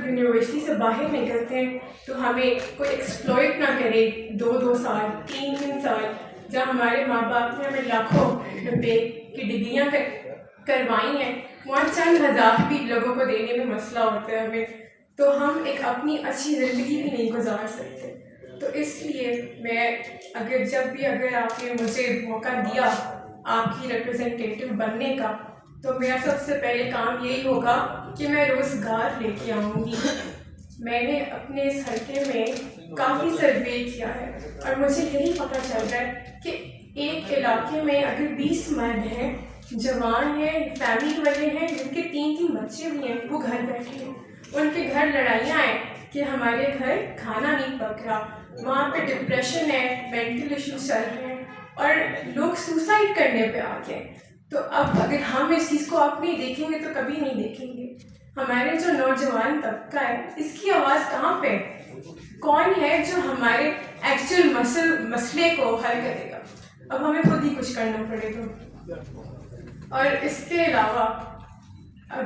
جب یونیورسٹی سے باہر نکلتے ہیں تو ہمیں کوئی ایکسپلوئٹ نہ کرے 2 سال 3 سال، جہاں ہمارے ماں باپ نے ہمیں لاکھوں روپے کی ڈگریاں کروائی ہیں، وہاں چند ہزار بھی لوگوں کو دینے میں مسئلہ ہوتا ہے ہمیں، تو ہم ایک اپنی اچھی زندگی بھی نہیں گزار سکتے. تو اس لیے میں اگر آپ نے مجھے موقع دیا آپ کی ریپرزنٹیٹیو بننے کا، تو میرا سب سے پہلے کام یہی ہوگا کہ میں روزگار لے کے آؤں گی. میں نے اپنے اس حلقے میں کافی سروے کیا ہے اور مجھے یہی پتہ چل رہا ہے کہ ایک علاقے میں اگر 20 مرد ہیں، جوان ہیں، فیملی والے ہیں، جن کے 3 بچے بھی ہیں، وہ گھر بیٹھے ہیں، ان کے گھر لڑائیاں ہیں کہ ہمارے گھر کھانا نہیں پک رہا، وہاں پہ ڈپریشن ہے، مینٹل ایشوز چل رہے ہیں اور لوگ سوسائڈ کرنے پہ آ گئے. تو اب اگر ہم اس چیز کو آپ نہیں دیکھیں گے تو کبھی نہیں دیکھیں گے. ہمارے جو نوجوان طبقہ ہے، اس کی آواز کہاں پہ؟ کون ہے جو ہمارے ایکچوئل مسئلے کو حل کرے گا؟ اب ہمیں خود ہی کچھ کرنا پڑے گا. اور اس کے علاوہ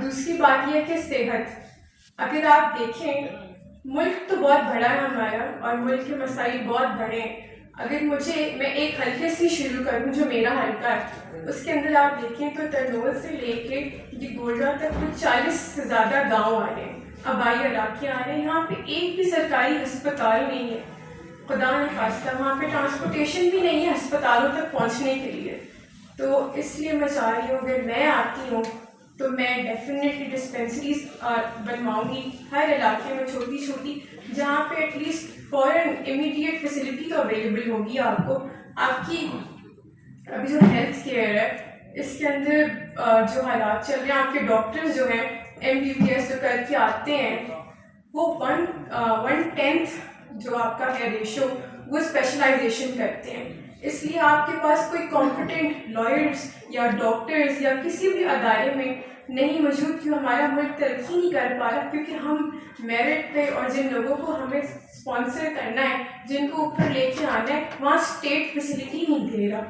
دوسری بات یہ ہے کہ صحت. اگر آپ دیکھیں، ملک تو بہت بڑا ہے ہمارا اور ملک کے مسائل بہت بڑے ہیں. اگر میں ایک حلقے سے شروع کروں جو میرا حلقہ ہے، اس کے اندر آپ دیکھیں تو ترنول سے لے کے گولڈا تک کچھ 40 سے زیادہ گاؤں آ رہے ہیں، آبائی علاقے آ رہے ہیں. یہاں پہ ایک بھی سرکاری ہسپتال نہیں ہے، خدا نخواستہ وہاں پہ ٹرانسپورٹیشن بھی نہیں ہے ہسپتالوں تک پہنچنے کے لیے. تو اس لیے میں چاہ رہی ہوں اگر میں آتی ہوں تو میں ڈیفینیٹلی ڈسپینسریز بنواؤں گی ہر علاقے میں، چھوٹی چھوٹی، جہاں پہ ایٹ لیسٹ فوراً امیڈیٹ فیسلٹی تو اویلیبل ہوگی آپ کو. آپ کی ابھی جو ہیلتھ کیئر ہے اس کے اندر جو حالات چل رہے ہیں، آپ کے ڈاکٹرز جو ہیں MBBS جو کر کے آتے ہیں، وہ 1/10 جو آپ کا ہے ریشو، وہ اسپیشلائزیشن کرتے ہیں. اس لیے آپ کے پاس کوئی کمپٹنٹ لائرز یا ڈاکٹرز یا کسی بھی ادارے میں نہیں موجود کہ ہمارا ملک ترقی نہیں کر پا رہا، کیونکہ ہم میرٹ پہ اور جن لوگوں کو ہمیں اسپانسر کرنا ہے، جن کو اوپر لے کے آنا ہے، وہاں اسٹیٹ فیسلٹی نہیں دے رہا.